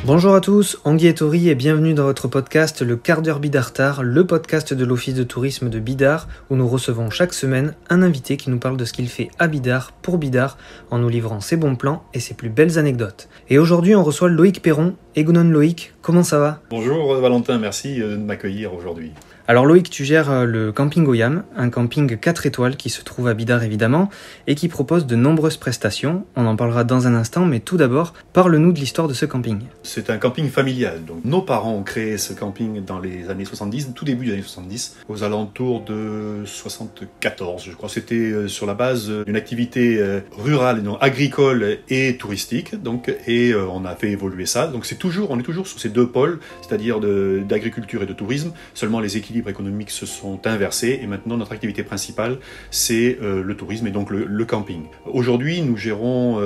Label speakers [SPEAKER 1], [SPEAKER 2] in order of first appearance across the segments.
[SPEAKER 1] Bonjour à tous, Anguille et Tori et bienvenue dans votre podcast Le Quart d'heure Bidartar, le podcast de l'Office de tourisme de Bidart où nous recevons chaque semaine un invité qui nous parle de ce qu'il fait à Bidart pour Bidart en nous livrant ses bons plans et ses plus belles anecdotes. Et aujourd'hui on reçoit Loïc Perron. Egunon Loïc, comment ça va ?
[SPEAKER 2] Bonjour Valentin, merci de m'accueillir aujourd'hui.
[SPEAKER 1] Alors Loïc, tu gères le camping Oyam, un camping 4 étoiles qui se trouve à Bidart évidemment et qui propose de nombreuses prestations. On en parlera dans un instant, mais tout d'abord, parle-nous de l'histoire de ce camping.
[SPEAKER 2] C'est un camping familial. Donc, nos parents ont créé ce camping dans les années 70, tout début des années 70, aux alentours de 74, je crois. C'était sur la base d'une activité rurale, non, agricole et touristique. Donc, on a fait évoluer ça. Donc on est toujours sur ces deux pôles, c'est-à-dire d'agriculture et de tourisme. Seulement les équilibres économiques se sont inversés et maintenant notre activité principale c'est le tourisme et donc le camping. Aujourd'hui nous gérons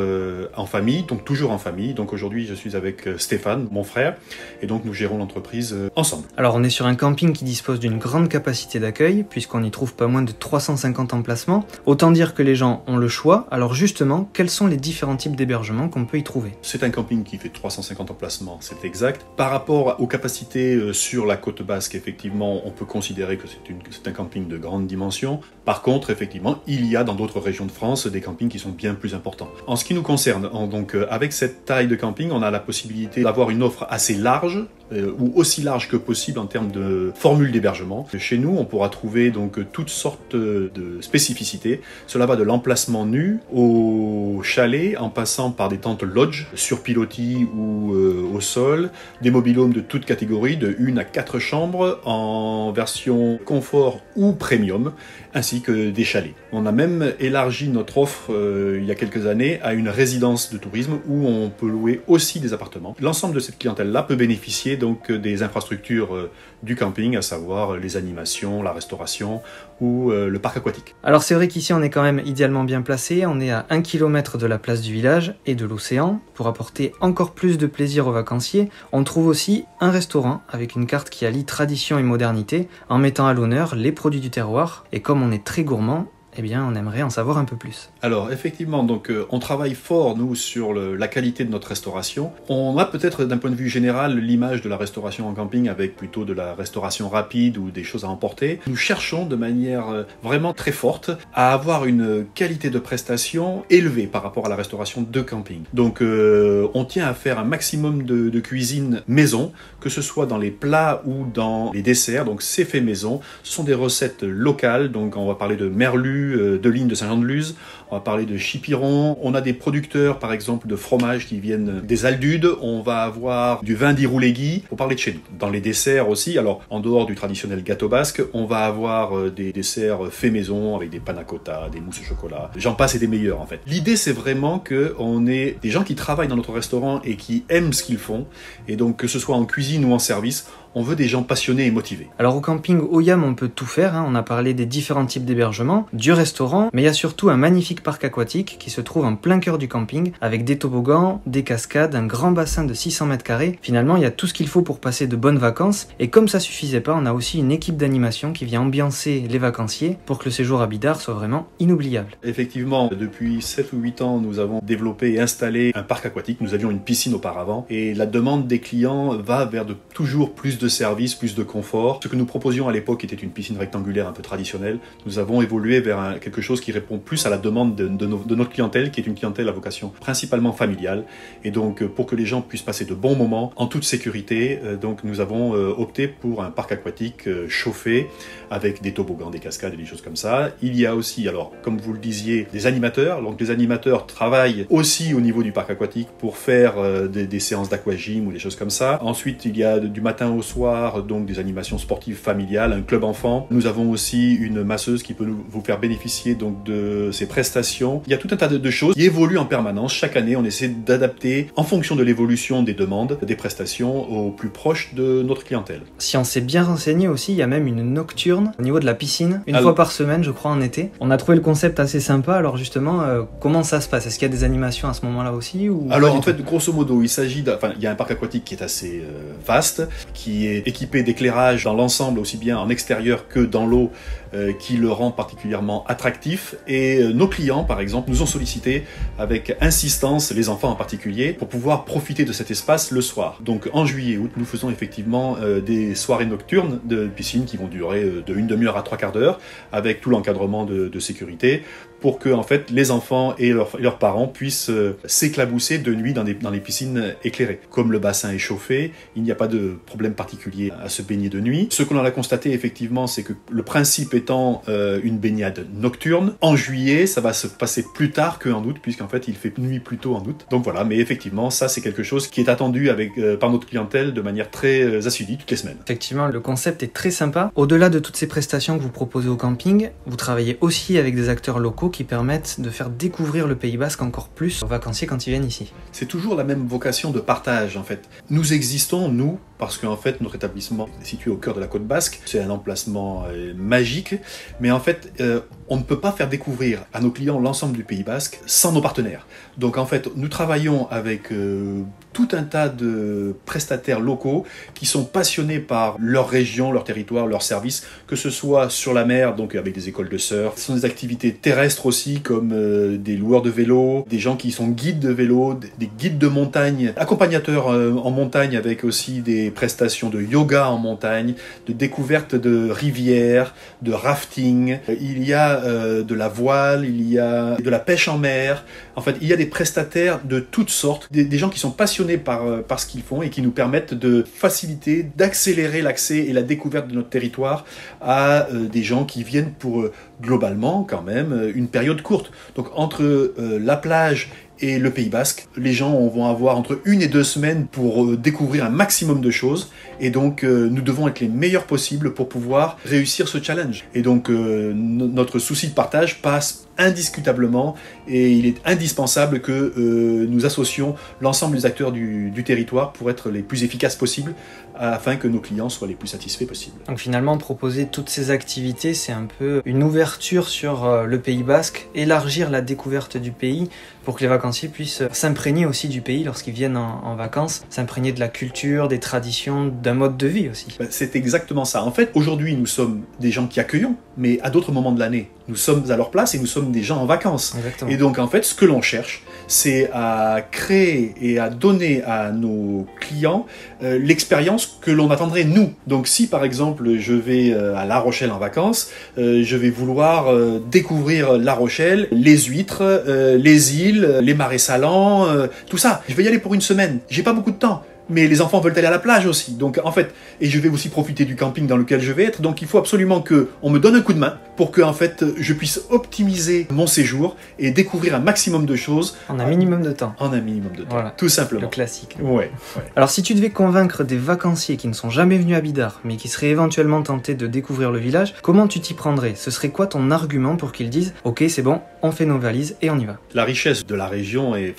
[SPEAKER 2] en famille, donc toujours en famille. Donc aujourd'hui je suis avec Stéphane, mon frère, et donc nous gérons l'entreprise ensemble.
[SPEAKER 1] Alors on est sur un camping qui dispose d'une grande capacité d'accueil puisqu'on y trouve pas moins de 350 emplacements. Autant dire que les gens ont le choix. Alors justement, quels sont les différents types d'hébergements qu'on peut y trouver ?
[SPEAKER 2] C'est un camping qui fait 350 emplacements, c'est exact. Par rapport aux capacités sur la côte basque, effectivement, on peut considérer que c'est un camping de grande dimension. Par contre, effectivement, il y a dans d'autres régions de France des campings qui sont bien plus importants. En ce qui nous concerne, donc avec cette taille de camping, on a la possibilité d'avoir une offre assez large, ou aussi large que possible en termes de formule d'hébergement. Chez nous, on pourra trouver donc toutes sortes de spécificités. Cela va de l'emplacement nu au chalet, en passant par des tentes lodge sur pilotis ou au sol, des mobil-homes de toutes catégories, de 1 à 4 chambres, en version confort ou premium, ainsi que des chalets. On a même élargi notre offre il y a quelques années à une résidence de tourisme où on peut louer aussi des appartements. L'ensemble de cette clientèle-là peut bénéficier donc des infrastructures du camping, à savoir les animations, la restauration ou le parc aquatique.
[SPEAKER 1] Alors c'est vrai qu'ici on est quand même idéalement bien placé, on est à 1 km de la place du village et de l'océan. Pour apporter encore plus de plaisir aux vacanciers, on trouve aussi un restaurant avec une carte qui allie tradition et modernité en mettant à l'honneur les produits du terroir. Et comme on est très gourmand, eh bien, on aimerait en savoir un peu plus.
[SPEAKER 2] Alors, effectivement, donc, on travaille fort, nous, sur la qualité de notre restauration. On a peut-être, d'un point de vue général, l'image de la restauration en camping avec plutôt de la restauration rapide ou des choses à emporter. Nous cherchons de manière vraiment très forte à avoir une qualité de prestation élevée par rapport à la restauration de camping. Donc, on tient à faire un maximum de cuisine maison, que ce soit dans les plats ou dans les desserts. Donc, c'est fait maison. Ce sont des recettes locales. Donc, on va parler de merlu, de ligne de Saint-Jean-de-Luz, on va parler de chipiron, on a des producteurs par exemple de fromage qui viennent des Aldudes, on va avoir du vin d'Irouléguy, pour parler de chez nous. Dans les desserts aussi, alors en dehors du traditionnel gâteau basque, on va avoir des desserts faits maison avec des panna cotta, des mousses au chocolat, j'en passe et des meilleurs en fait. L'idée c'est vraiment qu'on ait des gens qui travaillent dans notre restaurant et qui aiment ce qu'ils font, et donc que ce soit en cuisine ou en service, on veut des gens passionnés et motivés.
[SPEAKER 1] Alors au camping Oyam, on peut tout faire, on a parlé des différents types d'hébergements, du restaurant, mais il y a surtout un magnifique parc aquatique qui se trouve en plein cœur du camping, avec des toboggans, des cascades, un grand bassin de 600 m². Finalement, il y a tout ce qu'il faut pour passer de bonnes vacances, et comme ça suffisait pas, on a aussi une équipe d'animation qui vient ambiancer les vacanciers pour que le séjour à Bidart soit vraiment inoubliable.
[SPEAKER 2] Effectivement, depuis 7 ou 8 ans, nous avons développé et installé un parc aquatique. Nous avions une piscine auparavant, et la demande des clients va vers toujours plus de services, plus de confort. Ce que nous proposions à l'époque était une piscine rectangulaire un peu traditionnelle. Nous avons évolué vers quelque chose qui répond plus à la demande de notre clientèle, qui est une clientèle à vocation principalement familiale. Et donc, pour que les gens puissent passer de bons moments en toute sécurité, donc nous avons opté pour un parc aquatique chauffé avec des toboggans, des cascades et des choses comme ça. Il y a aussi, alors, comme vous le disiez, des animateurs. Donc, les animateurs travaillent aussi au niveau du parc aquatique pour faire des séances d'aquagym ou des choses comme ça. Ensuite, il y a du matin au soir, donc des animations sportives familiales, un club enfant. Nous avons aussi une masseuse qui peut vous faire bénéficier donc de ces prestations. Il y a tout un tas de choses qui évoluent en permanence. Chaque année, on essaie d'adapter en fonction de l'évolution des demandes, des prestations au plus proche de notre clientèle.
[SPEAKER 1] Si on s'est bien renseigné aussi, il y a même une nocturne au niveau de la piscine, une fois par semaine, je crois, en été. On a trouvé le concept assez sympa. Alors justement, comment ça se passe ? Est-ce qu'il y a des animations à ce moment-là aussi ou...
[SPEAKER 2] Alors en fait, grosso modo, il y a un parc aquatique qui est assez vaste, qui qui est équipé d'éclairage dans l'ensemble, aussi bien en extérieur que dans l'eau, qui le rend particulièrement attractif. Et nos clients, par exemple, nous ont sollicité avec insistance, les enfants en particulier, pour pouvoir profiter de cet espace le soir. Donc en juillet et août, nous faisons effectivement des soirées nocturnes de piscine qui vont durer de une demi-heure à 3/4 d'heure, avec tout l'encadrement de sécurité, pour que en fait les enfants et leurs parents puissent s'éclabousser de nuit dans les piscines éclairées. Comme le bassin est chauffé, il n'y a pas de problème particulier à se baigner de nuit. Ce qu'on a constaté effectivement, c'est que le principe étant une baignade nocturne, en juillet, ça va se passer plus tard qu'en août, puisqu'en fait il fait nuit plus tôt en août. Donc voilà, mais effectivement, ça c'est quelque chose qui est attendu par notre clientèle de manière très assidue toutes les semaines.
[SPEAKER 1] Effectivement, le concept est très sympa. Au-delà de toutes ces prestations que vous proposez au camping, vous travaillez aussi avec des acteurs locaux qui permettent de faire découvrir le Pays Basque encore plus aux vacanciers quand ils viennent ici.
[SPEAKER 2] C'est toujours la même vocation de partage en fait. Nous existons, nous, parce qu'en fait notre établissement est situé au cœur de la côte basque, c'est un emplacement magique, mais en fait on ne peut pas faire découvrir à nos clients l'ensemble du Pays Basque sans nos partenaires. Donc en fait nous travaillons avec tout un tas de prestataires locaux qui sont passionnés par leur région, leur territoire, leur service, que ce soit sur la mer, donc avec des écoles de surf, ce sont des activités terrestres aussi, comme des loueurs de vélo, des gens qui sont guides de vélo, des guides de montagne, accompagnateurs en montagne avec aussi des prestations de yoga en montagne, de découverte de rivières, de rafting, il y a de la voile, il y a de la pêche en mer, en fait il y a des prestataires de toutes sortes, des gens qui sont passionnés par ce qu'ils font et qui nous permettent de faciliter, d'accélérer l'accès et la découverte de notre territoire à des gens qui viennent pour globalement quand même une période courte. Donc entre la plage et le Pays Basque, les gens vont avoir entre 1 et 2 semaines pour découvrir un maximum de choses, et donc nous devons être les meilleurs possibles pour pouvoir réussir ce challenge. Et donc notre souci de partage passe indiscutablement, et il est indispensable que nous associons l'ensemble des acteurs du territoire pour être les plus efficaces possibles, afin que nos clients soient les plus satisfaits possibles.
[SPEAKER 1] Donc finalement, proposer toutes ces activités, c'est un peu une ouverture sur le Pays Basque, élargir la découverte du pays pour que les vacanciers puissent s'imprégner aussi du pays lorsqu'ils viennent en vacances, s'imprégner de la culture, des traditions, d'un mode de vie aussi.
[SPEAKER 2] C'est exactement ça. En fait, aujourd'hui, nous sommes des gens qui accueillons, mais à d'autres moments de l'année, nous sommes à leur place et nous sommes des gens en vacances.
[SPEAKER 1] Exactement.
[SPEAKER 2] Et donc, en fait, ce que l'on cherche, c'est à créer et à donner à nos clients l'expérience que l'on attendrait nous. Donc, si par exemple, je vais à La Rochelle en vacances, je vais vouloir découvrir La Rochelle, les huîtres, les îles, les marais salants, tout ça. Je vais y aller pour 1 semaine. J'ai pas beaucoup de temps. Mais les enfants veulent aller à la plage aussi. Donc en fait, et je vais aussi profiter du camping dans lequel je vais être. Donc il faut absolument qu'on me donne un coup de main pour que en fait je puisse optimiser mon séjour et découvrir un maximum de choses.
[SPEAKER 1] En un minimum de temps.
[SPEAKER 2] En un minimum de temps,
[SPEAKER 1] Voilà,
[SPEAKER 2] tout simplement.
[SPEAKER 1] le classique.
[SPEAKER 2] Ouais.
[SPEAKER 1] Alors si tu devais convaincre des vacanciers qui ne sont jamais venus à Bidart, mais qui seraient éventuellement tentés de découvrir le village, comment tu t'y prendrais? Ce serait quoi ton argument pour qu'ils disent « Ok, c'est bon, on fait nos valises et on y va ».
[SPEAKER 2] La richesse de la région est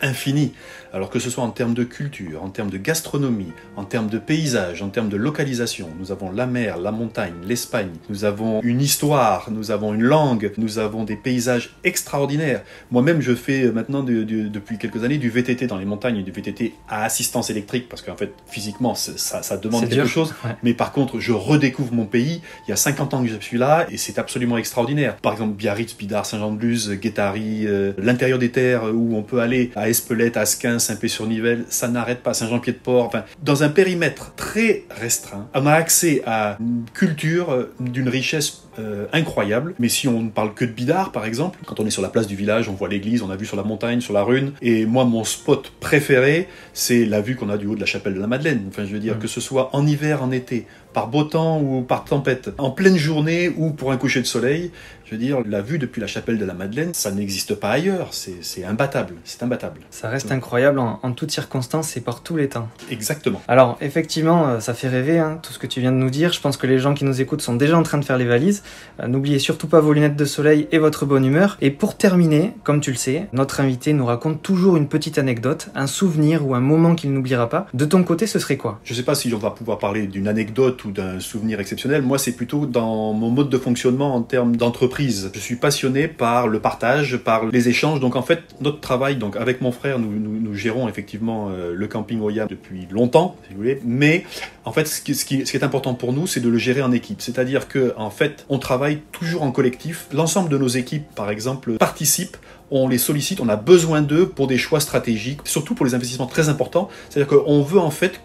[SPEAKER 2] infinie. Alors que ce soit en termes de culture, en termes de gastronomie, en termes de paysage, en termes de localisation. Nous avons la mer, la montagne, l'Espagne. Nous avons une histoire, nous avons une langue, nous avons des paysages extraordinaires. Moi-même, je fais maintenant depuis quelques années du VTT dans les montagnes, du VTT à assistance électrique, parce qu'en fait, physiquement, ça demande quelque chose.
[SPEAKER 1] Ouais.
[SPEAKER 2] Mais par contre, je redécouvre mon pays. Il y a 50 ans que je suis là, et c'est absolument extraordinaire. Par exemple, Biarritz, Bidart, Saint-Jean-de-Luz, Guétary, l'intérieur des terres où on peut aller à Espelette, Asquin, Saint-Pé-sur-Nivelle, ça n'arrête pas. Saint-Jean-Pied-de-Port, enfin, dans un périmètre très restreint, on a accès à une culture d'une richesse incroyable. Mais si on ne parle que de Bidart, par exemple, quand on est sur la place du village, on voit l'église, on a vu sur la montagne, sur la Rhune, et moi, mon spot préféré, c'est la vue qu'on a du haut de la chapelle de la Madeleine. Enfin, je veux dire, que ce soit en hiver, en été, par beau temps ou par tempête, en pleine journée ou pour un coucher de soleil, je veux dire, la vue depuis la chapelle de la Madeleine, ça n'existe pas ailleurs, c'est imbattable, c'est imbattable.
[SPEAKER 1] Ça reste incroyable en toutes circonstances et par tous les temps.
[SPEAKER 2] Exactement.
[SPEAKER 1] Alors, effectivement, ça fait rêver, hein, tout ce que tu viens de nous dire. Je pense que les gens qui nous écoutent sont déjà en train de faire les valises. N'oubliez surtout pas vos lunettes de soleil et votre bonne humeur. Et pour terminer, comme tu le sais, notre invité nous raconte toujours une petite anecdote, un souvenir ou un moment qu'il n'oubliera pas. De ton côté, ce serait quoi?
[SPEAKER 2] Je sais pas si on va pouvoir parler d'une anecdote ou d'un souvenir exceptionnel. Moi, c'est plutôt dans mon mode de fonctionnement en termes d'entreprise. Je suis passionné par le partage, par les échanges. Donc en fait, notre travail, donc avec mon frère, nous gérons effectivement le camping Oyam depuis longtemps, si vous voulez. Mais en fait, ce qui est important pour nous, c'est de le gérer en équipe. C'est-à-dire que en fait, on travaille toujours en collectif. L'ensemble de nos équipes, par exemple, participent. On les sollicite, on a besoin d'eux pour des choix stratégiques, surtout pour les investissements très importants. C'est-à-dire qu'on veut en fait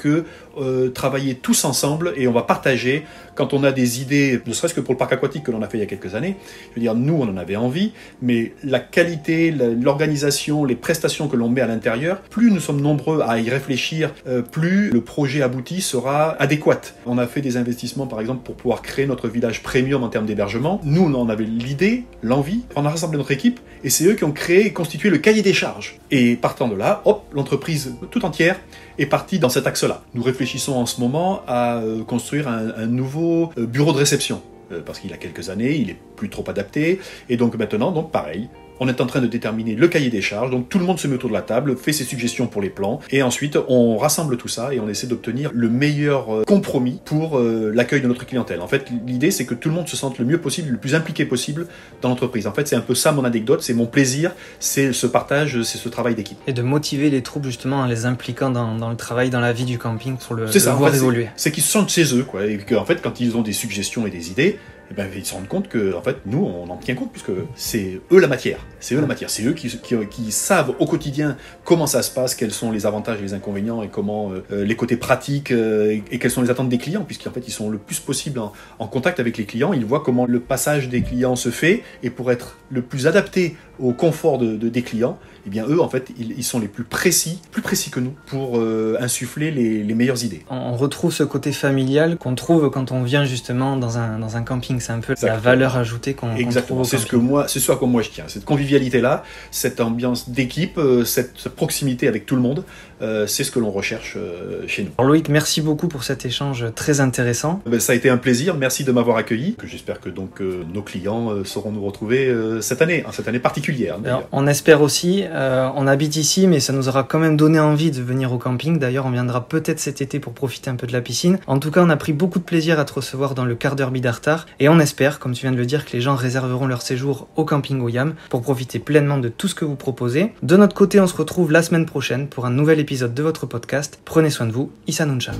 [SPEAKER 2] travailler tous ensemble et on va partager quand on a des idées, ne serait-ce que pour le parc aquatique que l'on a fait il y a quelques années. Je veux dire, nous, on en avait envie, mais la qualité, l'organisation, les prestations que l'on met à l'intérieur, plus nous sommes nombreux à y réfléchir, plus le projet abouti sera adéquat. On a fait des investissements, par exemple, pour pouvoir créer notre village premium en termes d'hébergement. Nous, on en avait l'idée, l'envie, on a rassemblé notre équipe et c'est eux qui ont créé et constitué le cahier des charges. Et partant de là, hop, l'entreprise tout entière est partie dans cet axe-là. Nous réfléchissons en ce moment à construire un nouveau bureau de réception, parce qu'il a quelques années, il est plus trop adapté, et donc maintenant, donc pareil, on est en train de déterminer le cahier des charges, donc tout le monde se met autour de la table, fait ses suggestions pour les plans, et ensuite on rassemble tout ça et on essaie d'obtenir le meilleur compromis pour l'accueil de notre clientèle. En fait, l'idée c'est que tout le monde se sente le mieux possible, le plus impliqué possible dans l'entreprise. En fait, c'est un peu ça mon anecdote, c'est mon plaisir, c'est ce partage, c'est ce travail d'équipe.
[SPEAKER 1] Et de motiver les troupes justement en les impliquant dans le travail, dans la vie du camping pour le
[SPEAKER 2] voir
[SPEAKER 1] en fait, évoluer.
[SPEAKER 2] C'est qu'ils se sentent chez eux, quoi, et qu'en fait, quand ils ont des suggestions et des idées, eh ben, ils se rendent compte que, en fait, nous, on en tient compte puisque c'est eux la matière. C'est eux la matière. C'est eux qui savent au quotidien comment ça se passe, quels sont les avantages et les inconvénients et comment les côtés pratiques et quelles sont les attentes des clients, puisqu'en fait, ils sont le plus possible en contact avec les clients. Ils voient comment le passage des clients se fait et pour être le plus adapté au confort des clients, eh bien, eux, en fait, ils sont les plus précis que nous pour insuffler les meilleures idées.
[SPEAKER 1] On retrouve ce côté familial qu'on trouve quand on vient justement dans un camping. C'est un peu la valeur ajoutée qu'on trouve au camping. C'est
[SPEAKER 2] ce à quoi moi je tiens. Cette convivialité-là, cette ambiance d'équipe, cette proximité avec tout le monde, c'est ce que l'on recherche chez nous.
[SPEAKER 1] Alors Loïc, merci beaucoup pour cet échange très intéressant.
[SPEAKER 2] Ça a été un plaisir. Merci de m'avoir accueilli. J'espère que donc nos clients sauront nous retrouver cette année particulière.
[SPEAKER 1] Alors, on espère aussi. On habite ici, mais ça nous aura quand même donné envie de venir au camping. D'ailleurs, on viendra peut-être cet été pour profiter un peu de la piscine. En tout cas, on a pris beaucoup de plaisir à te recevoir dans le quart d'heure Bidartar. Et on espère, comme tu viens de le dire, que les gens réserveront leur séjour au camping Oyam pour profiter pleinement de tout ce que vous proposez. De notre côté, on se retrouve la semaine prochaine pour un nouvel épisode de votre podcast. Prenez soin de vous. Issa Nuncha.